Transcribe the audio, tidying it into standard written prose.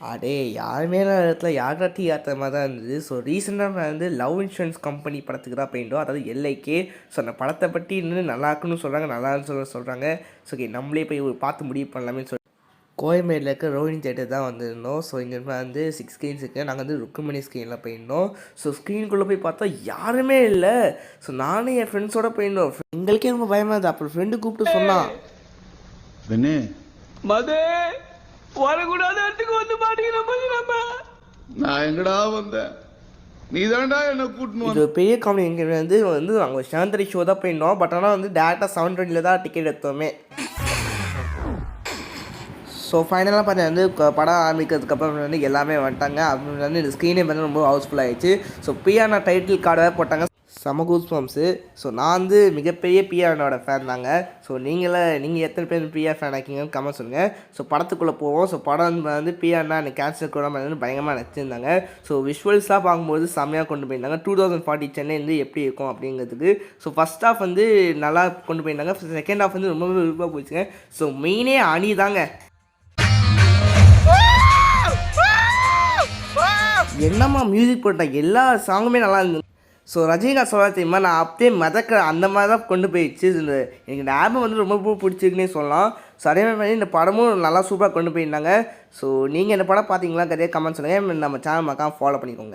அடே யாருமே இல்லாத இடத்துல யார்டா டீ ஆத்துற மாதிரி தான் இருந்தது. ஸோ ரீசெண்டாக நான் வந்து லவ் இன்சூரன்ஸ் கம்பெனி படத்துக்கு தான் போயிட்டோம். அதாவது எல்ஐகே. ஸோ அந்த படத்தை பற்றி இன்னும் நல்லா இருக்குன்னு சொல்கிறாங்க, நல்லான்னு சொல்கிறாங்க. ஸோ ஓகே, நம்மளே போய் பார்த்து முடிவு பண்ணலாமே சொல்லி கோயம்பேடில் இருக்க ரோஹினி தேட்டர் தான் வந்திருந்தோம். ஸோ இங்கே வந்து 6 ஸ்க்ரீன்ஸ் இருக்குது. நாங்கள் வந்து ருக்குமணி ஸ்க்ரீனில் போயிருந்தோம். ஸோ ஸ்க்ரீனுக்குள்ளே போய் பார்த்தா யாருமே இல்லை. ஸோ நானும் என் ஃப்ரெண்ட்ஸோடு போயிருந்தோம். எங்களுக்கே ரொம்ப பயமாக இருந்தது. அப்புறம் ஃப்ரெண்டு கூப்பிட்டு சொன்னான், மதே வரக்கூடாத இடத்துக்கு வந்து மாட்டேங்கிற. நான் எங்கடா வந்தேன், நீ தான்டா என்ன கூட்டணும். இது பெரிய காமெடி. எங்கே வந்து அங்கே சாந்தரி ஷோ தான் போயிருந்தோம். பட் ஆனால் வந்து டேரெக்டாக 720 தான் டிக்கெட் எடுத்தோமே. ஸோ ஃபைனலாக பார்த்தா வந்து படம் ஆரம்பிக்கிறதுக்கப்புறம் வந்து எல்லாமே வந்துட்டாங்க. அப்படி வந்து இந்த ஸ்க்ரீனே வந்து ரொம்ப ஹவுஸ்ஃபுல் ஆகிடுச்சு. ஸோ பியானா டைட்டில் கார்டாக போட்டாங்க, செம கூஸ் பம்ப்ஸு. ஸோ நான் வந்து மிகப்பெரிய பியானோட ஃபேன் தாங்க. ஸோ நீங்கள் எத்தனை பேர் பியா ஃபேன் ஆக்கிங்கன்னு கமெண்ட் சொல்லுங்கள். ஸோ படத்துக்குள்ளே போவோம். ஸோ படம் வந்து பியானா எனக்கு கேன்சல் கூட வந்து பயங்கரமாக நடிச்சிருந்தாங்க. ஸோ விஷுவல்ஸ்லாம் பார்க்கும்போது செம்மையாக கொண்டு போயிருந்தாங்க. 2040 சென்னை வந்து எப்படி இருக்கும் அப்படிங்கிறதுக்கு. ஸோ ஃபஸ்ட் ஹாஃப் வந்து நல்லா கொண்டு போயிருந்தாங்க. செகண்ட் ஹாஃப் வந்து ரொம்பவே விருப்பமாக போயிடுச்சுங்க. ஸோ மெயினே அணி தாங்க. என்னம்மா மியூசிக் போட்டேன், எல்லா சாங்குமே நல்லா இருந்தது. ஸோ ரஜினிகாந்த் சொல்ல தெரியுமா, நான் அப்படியே மதக்க அந்த மாதிரி தான் கொண்டு போயிடுச்சு. எனக்கு இந்த ஆல்பம் வந்து ரொம்ப பிடிச்சிருக்குன்னே சொல்லலாம். ஸோ அதே மாதிரி இந்த படமும் நல்லா சூப்பராக கொண்டு போயிருந்தாங்க. ஸோ நீங்கள் இந்த படம் பார்த்தீங்களா கதையை கமெண்ட் சொல்லுங்கள். நம்ம சேனல் மறக்காம ஃபாலோ பண்ணிக்கோங்க.